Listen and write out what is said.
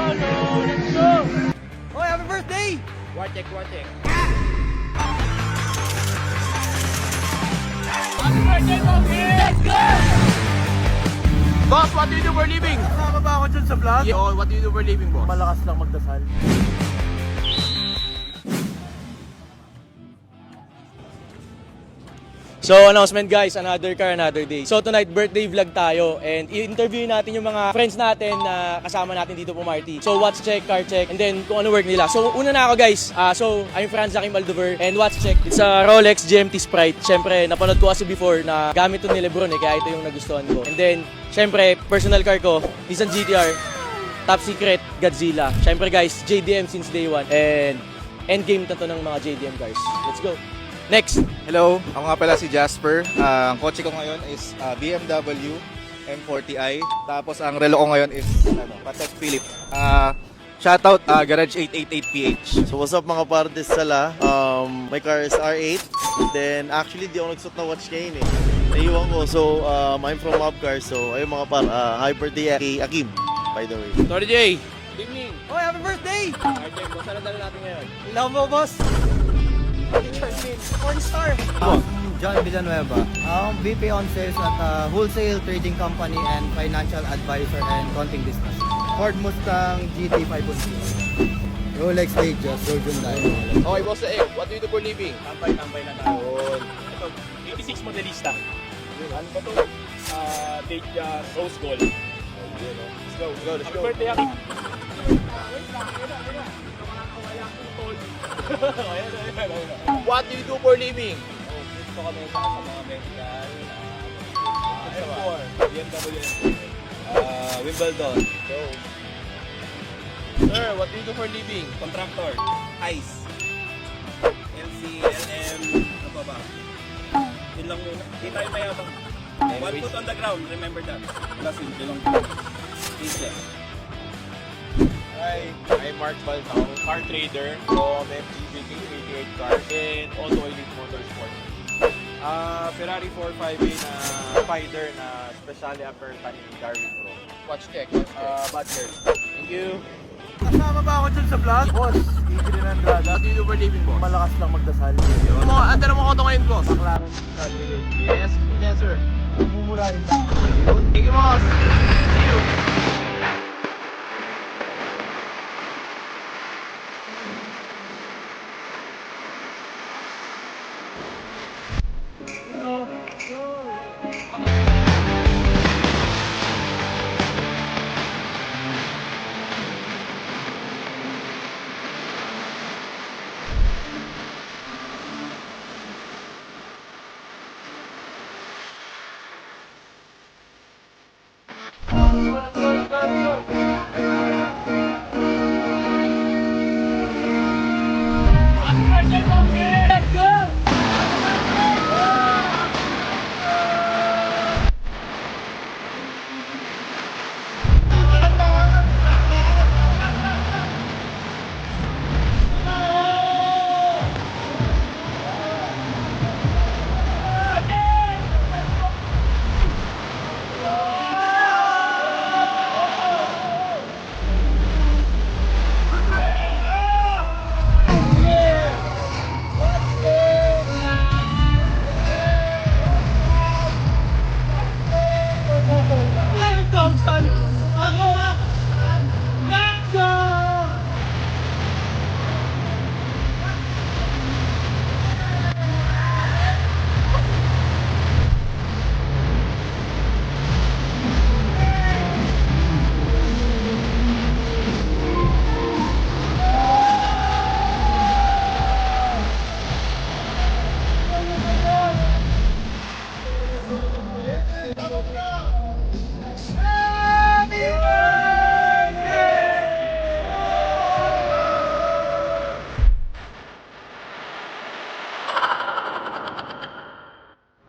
Let's go! Oh, happy birthday! One check, one check. Let's go! Boss, what do you do for a living? Kasama ba ako dyan sa vlog? Oh, what do you do for a living, boss? Malakas lang magdasal. So announcement guys, another car, another day. So tonight birthday vlog tayo and i-interview natin yung mga friends natin na kasama natin dito po Marty. So watch check, car check, and then kung ano work nila. So una na ako guys, so I'm Franz Joaquim Aldover and watch check. It's a Rolex GMT Sprite. Siyempre napanood ko kasi before na gamit to ni Lebron kaya ito yung nagustuhan ko. And then siyempre personal car ko, Nissan GTR, top secret, Godzilla. Siyempre guys, JDM since day one and endgame na to ng mga JDM cars. Let's go! Next! Hello, ako nga pala si Jasper. Ang kotse ko ngayon is BMW M40i. Tapos ang relo ko ngayon is Patek Philippe. Shoutout Garage 888PH. So what's up mga pardes sala? My car is R8. Then actually di ako nagsuot na watch ngayon eh. Naiwan ko. So I'm from Mobcar. So ayun mga par, happy birthday kay Akim, by the way. Sorry, Jay. Good evening! Oh, happy birthday! Okay, boss, ano dala natin ngayon? Love mo, boss! Pornstar! John Villanueva. VP on sales at a wholesale trading company and financial advisor and conting business. Ford Mustang GT 500. Rolex Datejust, Road Hyundai. Okay, boss sa Ek, what do you do for a living? Tambay-tambay lang tayo. Ito, 86 modelista. Ano ba ito? Date Rose Gold. Let's go, let's go. Happy birthday, Aki. What do you do for a living? Gusto kami sa mga medical. M4, BMW, Wimbledon. Go. Sir, what do you do for a living? Contractor. Ice. LC, LM, ano pa ba? Yun lang muna. Di tayo mayabang. One foot on the ground, remember that. Wala simple lang. Easy. Hi, I'm Mark Baltao, car trader from MGBK 88 Cars and also Elite Motorsport. Ferrari 458 na Spider na specially aperta ni Darwin Pro. Watch check. Badger. Thank you. Kasama ba ako dyan sa vlog? Boss, Igor Andrada. What do you do for a living, boss? Malakas lang magdasal. Ang dala mo ko ito ngayon, boss? McLaren. Yes, yes, sir. Mumurahin lang. Thank you, boss. See you.